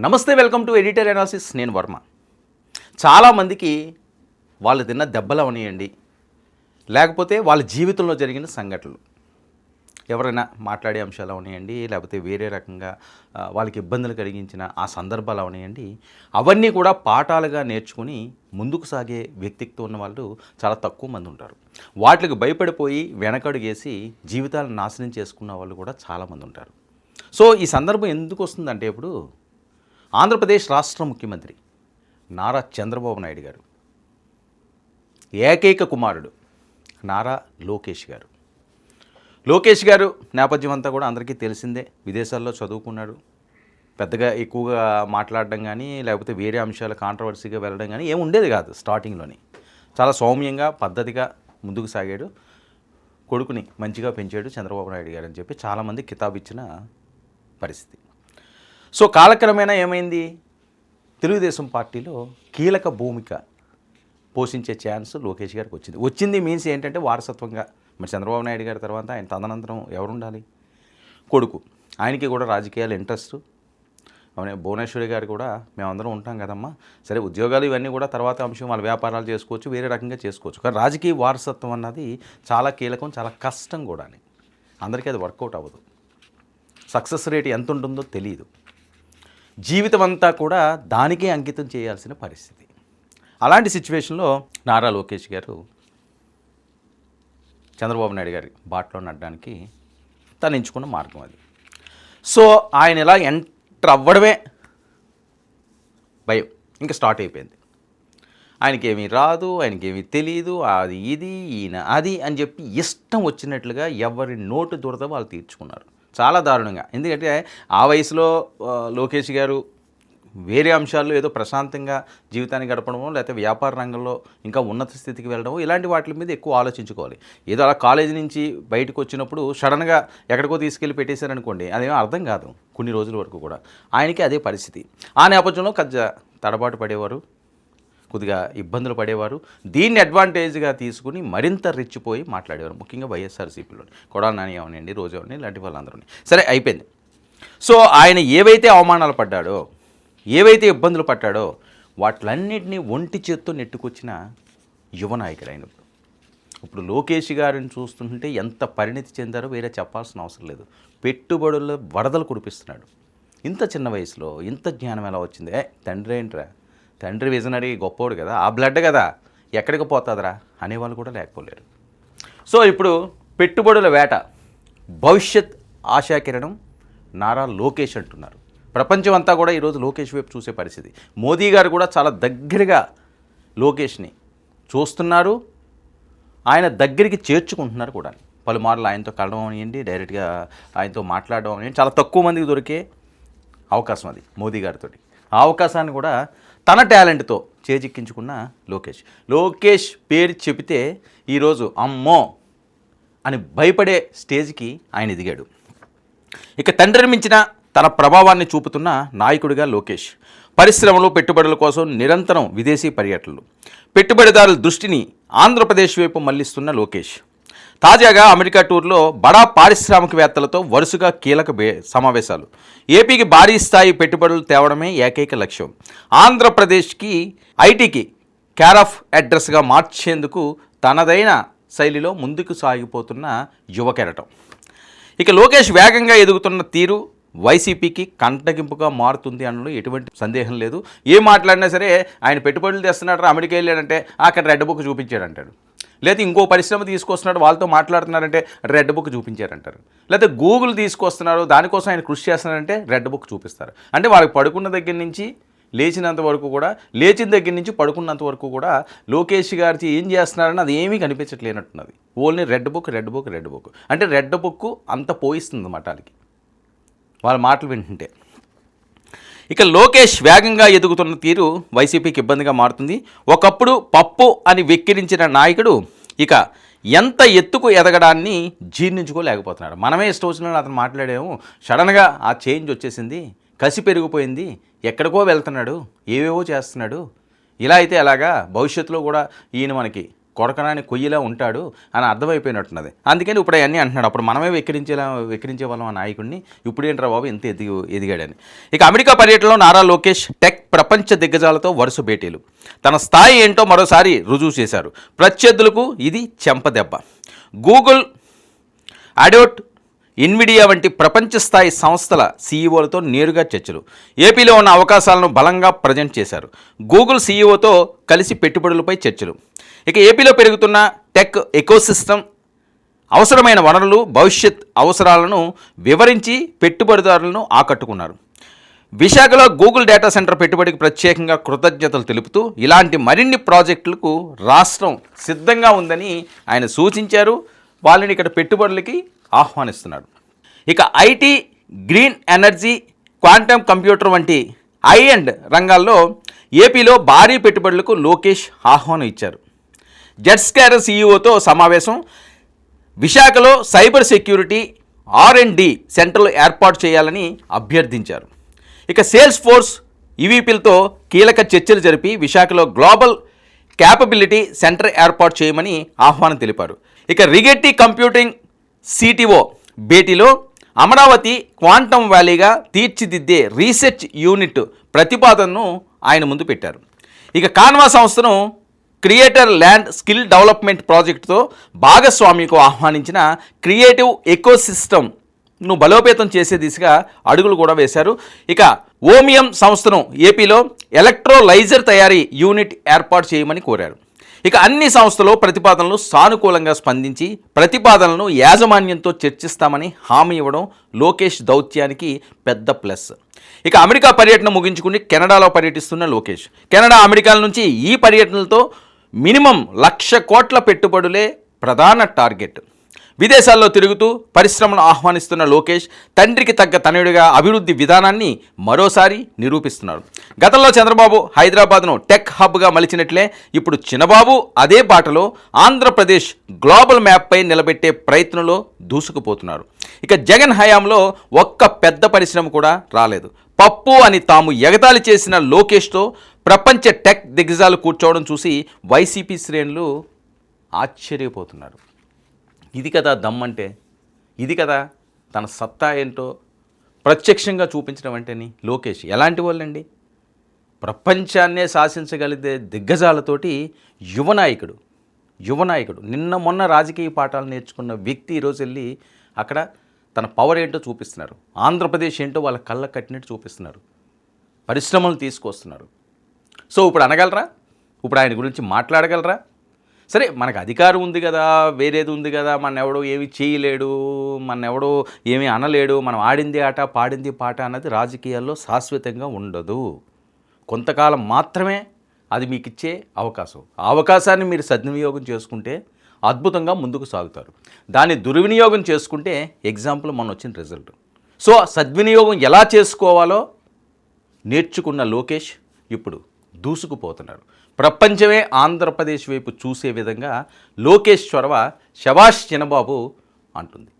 నమస్తే, welcome to editor analysis. నేను వర్మ. చాలామందికి వాళ్ళు తిన్న దెబ్బలు అవనియండి, లేకపోతే వాళ్ళ జీవితంలో జరిగిన సంఘటనలు, ఎవరైనా మాట్లాడే అంశాలు అవనియండి, లేకపోతే వేరే రకంగా వాళ్ళకి ఇబ్బందులు కలిగించిన ఆ సందర్భాలు అవనియండి, అవన్నీ కూడా పాఠాలుగా నేర్చుకుని ముందుకు సాగే వ్యక్తిత్వం ఉన్న వాళ్ళు చాలా తక్కువ మంది ఉంటారు. వాటికి భయపడిపోయి వెనకడుగేసి జీవితాలను నాశనం చేసుకున్న వాళ్ళు కూడా చాలామంది ఉంటారు. సో ఈ సందర్భం ఎందుకు వస్తుందంటే, ఇప్పుడు ఆంధ్రప్రదేశ్ రాష్ట్ర ముఖ్యమంత్రి నారా చంద్రబాబు నాయుడు గారు ఏకైక కుమారుడు నారా లోకేష్ గారు నేపథ్యం అంతా కూడా అందరికీ తెలిసిందే. విదేశాల్లో చదువుకున్నాడు. పెద్దగా ఎక్కువగా మాట్లాడడం కానీ, లేకపోతే వేరే అంశాల కాంట్రవర్సీగా వెళ్ళడం కానీ ఏమి ఉండేది కాదు. స్టార్టింగ్లోని చాలా సౌమ్యంగా పద్ధతిగా ముందుకు సాగాడు. కొడుకుని మంచిగా పెంచాడు చంద్రబాబు నాయుడు గారు అని చెప్పి చాలామంది కితాబు ఇచ్చిన పరిస్థితి. సో కాలక్రమేణా ఏమైంది, తెలుగుదేశం పార్టీలో కీలక భూమిక పోషించే ఛాన్స్ లోకేష్ గారికి వచ్చింది మీన్స్ ఏంటంటే వారసత్వంగా. మరి చంద్రబాబు నాయుడు గారి తర్వాత ఆయన తదనంతరం ఎవరు ఉండాలి? కొడుకు. ఆయనకి కూడా రాజకీయాలు ఇంట్రెస్ట్. అవునే, భువనేశ్వరి గారు కూడా మేమందరం ఉంటాం కదమ్మా, సరే ఉద్యోగాలు ఇవన్నీ కూడా తర్వాత అంశం, వాళ్ళ వ్యాపారాలు చేసుకోవచ్చు, వేరే రకంగా చేసుకోవచ్చు. కానీ రాజకీయ వారసత్వం అన్నది చాలా కీలకం, చాలా కష్టం కూడా. అందరికీ అది వర్కౌట్ అవ్వదు. సక్సెస్ రేట్ ఎంత ఉంటుందో తెలియదు. జీవితం అంతా కూడా దానికే అంకితం చేయాల్సిన పరిస్థితి. అలాంటి సిచ్యువేషన్లో నారా లోకేష్ గారు చంద్రబాబు నాయుడు గారి బాటలో నడడానికి తను ఎంచుకున్న మార్గం అది. సో ఆయన ఇలా ఎంటర్ అవ్వడమే భయం ఇంకా స్టార్ట్ అయిపోయింది. ఆయనకేమీ రాదు, ఆయనకేమీ తెలియదు, అది ఇది ఈయన అది అని చెప్పి ఇష్టం వచ్చినట్లుగా ఎవరి నోటు దురద వాళ్ళు తీర్చుకున్నారు చాలా దారుణంగా. ఎందుకంటే ఆ వయసులో లోకేష్ గారు వేరే అంశాల్లో ఏదో ప్రశాంతంగా జీవితాన్ని గడపడమో, లేకపోతే వ్యాపార రంగంలో ఇంకా ఉన్నత స్థితికి వెళ్ళడమో, ఇలాంటి వాటి మీద ఎక్కువ ఆలోచించుకోవాలి. ఏదో అలా కాలేజీ నుంచి బయటకు వచ్చినప్పుడు సడన్గా ఎక్కడికో తీసుకెళ్ళి పెట్టేశారనుకోండి, అదేమో అర్థం కాదు కొన్ని రోజుల వరకు కూడా. ఆయనకి అదే పరిస్థితి. ఆ నేపథ్యంలో తడబాటు పడేవారు, కొద్దిగా ఇబ్బందులు పడేవారు. దీన్ని అడ్వాంటేజ్గా తీసుకుని మరింత రెచ్చిపోయి మాట్లాడేవారు. ముఖ్యంగా వైఎస్ఆర్సీపీలో కొడాలి నాని అవనండి, రోజు అవని, ఇలాంటి వాళ్ళందరూ. సరే అయిపోయింది. సో ఆయన ఏవైతే అవమానాలు పడ్డాడో, ఏవైతే ఇబ్బందులు పడ్డాడో, వాటిలన్నింటినీ ఒంటి చేత్తో నెట్టుకొచ్చిన యువ నాయకుడు ఆయన. ఇప్పుడు లోకేష్ గారిని చూస్తుంటే ఎంత పరిణితి చెందారో వేరే చెప్పాల్సిన అవసరం లేదు. పెట్టుబడుల్లో వరదలు కురిపిస్తున్నాడు. ఇంత చిన్న వయసులో ఇంత జ్ఞానం ఎలా వచ్చింది? తండ్రి ఏంట్రా, తండ్రి విజనరీ గొప్పోడు కదా, ఆ బ్లడ్ కదా, ఎక్కడికి పోతుందిరా అనేవాళ్ళు కూడా లేకపోలేరు. సో ఇప్పుడు పెట్టుబడుల వేట, భవిష్యత్ ఆశాకిరణం నారా లోకేష్ అంటున్నారు. ప్రపంచం అంతా కూడా ఈరోజు లోకేష్ వైపు చూసే పరిస్థితి. మోదీ గారు కూడా చాలా దగ్గరగా లోకేష్ని చూస్తున్నారు, ఆయన దగ్గరికి చేర్చుకుంటున్నారు కూడా. పలుమార్లు ఆయనతో కలవడం అనివ్వండి, డైరెక్ట్గా ఆయనతో మాట్లాడడం అనివ్వండి, చాలా తక్కువ మందికి దొరికే అవకాశం అది మోదీ గారితో. ఆ అవకాశాన్ని కూడా తన టాలెంట్తో చేజిక్కించుకున్న లోకేష్ పేరు చెబితే ఈరోజు అమ్మో అని భయపడే స్టేజ్కి ఆయన ఎదిగాడు. ఇక తండ్రిని మించిన తన ప్రభావాన్ని చూపుతున్న నాయకుడిగా లోకేష్. పరిశ్రమలు, పెట్టుబడుల కోసం నిరంతరం విదేశీ పర్యటనలు, పెట్టుబడిదారుల దృష్టిని ఆంధ్రప్రదేశ్ వైపు మళ్లిస్తున్న లోకేష్ తాజాగా అమెరికా టూర్లో బడా పారిశ్రామికవేత్తలతో వరుసగా కీలక సమావేశాలు. ఏపీకి భారీ స్థాయి పెట్టుబడులు తేవడమే ఏకైక లక్ష్యం. ఆంధ్రప్రదేశ్కి ఐటీకి కేర్ ఆఫ్ అడ్రస్గా మార్చేందుకు తనదైన శైలిలో ముందుకు సాగిపోతున్న యువ కెరటం. ఇక లోకేష్ వేగంగా ఎదుగుతున్న తీరు వైసీపీకి కంటగింపుగా మారుతుంది అనడంలో ఎటువంటి సందేహం లేదు. ఏం మాట్లాడినా సరే ఆయన పెట్టుబడులు తెస్తున్నాడు, అమెరికా వెళ్ళాడంటే అక్కడ రెడ్ బుక్ చూపించాడంటాడు. లేకపోతే ఇంకో పరిశ్రమ తీసుకొస్తున్నాడు, వాళ్ళతో మాట్లాడుతున్నారంటే రెడ్ బుక్ చూపించారంటారు. లేకపోతే గూగుల్ తీసుకొస్తున్నారు, దానికోసం ఆయన కృషి చేస్తున్నారంటే రెడ్ బుక్ చూపిస్తారు. అంటే వాళ్ళకి పడుకున్న దగ్గర నుంచి లేచినంత వరకు కూడా, లేచిన దగ్గర నుంచి పడుకున్నంత వరకు కూడా లోకేష్ గారికి ఏం చేస్తున్నారని అది ఏమీ కనిపించట్లేనట్టున్నది. ఓన్లీ రెడ్ బుక్ అంటే రెడ్ బుక్ అంత పోయిస్తుంది అన్నమాట వాళ్ళకి, వాళ్ళ మాటలు వింటుంటే. ఇక లోకేష్ వేగంగా ఎదుగుతున్న తీరు వైసీపీకి ఇబ్బందిగా మారుతుంది. ఒకప్పుడు పప్పు అని వెక్కిరించిన నాయకుడు ఇక ఎంత ఎత్తుకు ఎదగడాన్ని జీర్ణించుకోలేకపోతున్నాడు. మనమే ఇష్టం వచ్చిన అతను మాట్లాడాము, సడన్గా ఆ చేంజ్ వచ్చేసింది, కసి పెరిగిపోయింది, ఎక్కడికో వెళ్తున్నాడు, ఏవేవో చేస్తున్నాడు, ఇలా అయితే ఎలాగా, భవిష్యత్తులో కూడా ఈయన మనకి కొరకరాని కొయ్యిలా ఉంటాడు అని అర్థమైపోయినట్టున్నది. అందుకని ఇప్పుడు అవన్నీ అంటున్నాడు. అప్పుడు మనమే వెక్కిరించే వాళ్ళం ఆ నాయకుడిని, ఇప్పుడేంట్రా బాబు ఎంత ఎదిగాడని. ఇక అమెరికా పర్యటనలో నారా లోకేష్ టెక్ ప్రపంచ దిగ్గజాలతో వరుస భేటీలు. తన స్థాయి ఏంటో మరోసారి రుజువు చేశారు. ప్రత్యర్థులకు ఇది చెంపదెబ్బ. గూగుల్, అడోట్, ఇన్విడియా వంటి ప్రపంచ స్థాయి సంస్థల సీఈఓలతో నేరుగా చర్చలు. ఏపీలో ఉన్న అవకాశాలను బలంగా ప్రజెంట్ చేశారు. గూగుల్ సీఈఓతో కలిసి పెట్టుబడులపై చర్చలు. ఇక ఏపీలో పెరుగుతున్న టెక్ ఎకోసిస్టమ్, అవసరమైన వనరులు, భవిష్యత్ అవసరాలను వివరించి పెట్టుబడిదారులను ఆకట్టుకున్నారు. విశాఖలో గూగుల్ డేటా సెంటర్ పెట్టుబడికి ప్రత్యేకంగా కృతజ్ఞతలు తెలుపుతూ ఇలాంటి మరిన్ని ప్రాజెక్టులకు రాష్ట్రం సిద్ధంగా ఉందని ఆయన సూచించారు. వాళ్ళని ఇక్కడ పెట్టుబడులకి ఆహ్వానిస్తున్నాడు. ఇక IT, green energy, quantum computer వంటి హై అండ్ రంగాల్లో ఏపీలో భారీ పెట్టుబడులకు లోకేష్ ఆహ్వానం ఇచ్చారు. జెట్స్కార్ సీఈఓతో సమావేశం. విశాఖలో సైబర్ సెక్యూరిటీ R&D సెంటర్లు ఏర్పాటు చేయాలని అభ్యర్థించారు. ఇక సేల్స్ ఫోర్స్ ఈవీపీలతో కీలక చర్చలు జరిపి విశాఖలో గ్లోబల్ క్యాపబిలిటీ సెంటర్ ఏర్పాటు చేయమని ఆహ్వానం తెలిపారు. ఇక రిగెట్టి కంప్యూటింగ్ CTO భేటీలో అమరావతి క్వాంటమ్ వ్యాలీగా తీర్చిదిద్దే రీసెర్చ్ యూనిట్ ప్రతిపాదనను ఆయన ముందు పెట్టారు. ఇక కాన్వా సంస్థను క్రియేటర్ ల్యాండ్ స్కిల్ డెవలప్మెంట్ ప్రాజెక్టుతో భాగస్వామికు ఆహ్వానించిన క్రియేటివ్ ఎకోసిస్టమ్ను బలోపేతం చేసే దిశగా అడుగులు కూడా వేశారు. ఇక ఓమియం సంస్థను ఏపీలో ఎలక్ట్రోలైజర్ తయారీ యూనిట్ ఏర్పాటు చేయమని కోరారు. ఇక అన్ని సంస్థలు ప్రతిపాదనలు సానుకూలంగా స్పందించి ప్రతిపాదనలను యాజమాన్యంతో చర్చిస్తామని హామీ ఇవ్వడం లోకేష్ దౌత్యానికి పెద్ద ప్లస్. ఇక అమెరికా పర్యటన ముగించుకుని కెనడాలో పర్యటిస్తున్న లోకేష్. కెనడా, అమెరికాల నుంచి ఈ పర్యటనలతో మినిమం 1,00,000 కోట్ల పెట్టుబడులే ప్రధాన టార్గెట్. విదేశాల్లో తిరుగుతూ పరిశ్రమను ఆహ్వానిస్తున్న లోకేష్ తండ్రికి తగ్గ తనయుడిగా అభివృద్ధి విధానాన్ని మరోసారి నిరూపిస్తున్నారు. గతంలో చంద్రబాబు హైదరాబాద్ను టెక్ హబ్గా మలిచినట్లే ఇప్పుడు చిన్నబాబు అదే బాటలో ఆంధ్రప్రదేశ్ గ్లోబల్ మ్యాప్పై నిలబెట్టే ప్రయత్నంలో దూసుకుపోతున్నారు. ఇక జగన్ హయాంలో ఒక్క పెద్ద పరిశ్రమ కూడా రాలేదు. పప్పు అని తాము ఎగతాళి చేసిన లోకేష్తో ప్రపంచ టెక్ దిగ్గజాలు కూర్చోవడం చూసి వైసీపీ శ్రేణులు ఆశ్చర్యపోతున్నారు. ఇది కదా దమ్మంటే, ఇది కదా తన సత్తా ఏంటో ప్రత్యక్షంగా చూపించడం అంటేని. లోకేష్ ఎలాంటి వాళ్ళండి? ప్రపంచాన్నే శాసించగలిగే దిగ్గజాలతోటి యువనాయకుడు నిన్న మొన్న రాజకీయ పాఠాలు నేర్చుకున్న వ్యక్తి ఈరోజు వెళ్ళి అక్కడ తన పవర్ ఏంటో చూపిస్తున్నారు. ఆంధ్రప్రదేశ్ ఏంటో వాళ్ళ కళ్ళ కట్టినట్టు చూపిస్తున్నారు. పరిశ్రమలు తీసుకొస్తున్నారు. సో ఇప్పుడు అనగలరా? ఇప్పుడు ఆయన గురించి మాట్లాడగలరా? సరే, మనకు అధికారం ఉంది కదా, వేరేది ఉంది కదా, మన ఎవడో ఏమి చేయలేడు, మన ఎవడో ఏమీ అనలేడు, మనం ఆడింది ఆట పాడింది పాట అన్నది రాజకీయాల్లో శాశ్వతంగా ఉండదు. కొంతకాలం మాత్రమే అది మీకు ఇచ్చే అవకాశం. ఆ అవకాశాన్ని మీరు సద్వినియోగం చేసుకుంటే అద్భుతంగా ముందుకు సాగుతారు. దాన్ని దుర్వినియోగం చేసుకుంటే ఎగ్జాంపుల్ మొన్న వచ్చిన రిజల్ట్. సో సద్వినియోగం ఎలా చేసుకోవాలో నేర్చుకున్న లోకేష్ ఇప్పుడు దూసుకుపోతున్నారు. ప్రపంచమే ఆంధ్రప్రదేశ్ వైపు చూసే విధంగా లోకేష్ చొరవ శభాష్ చిన్నబాబు అంటుంది.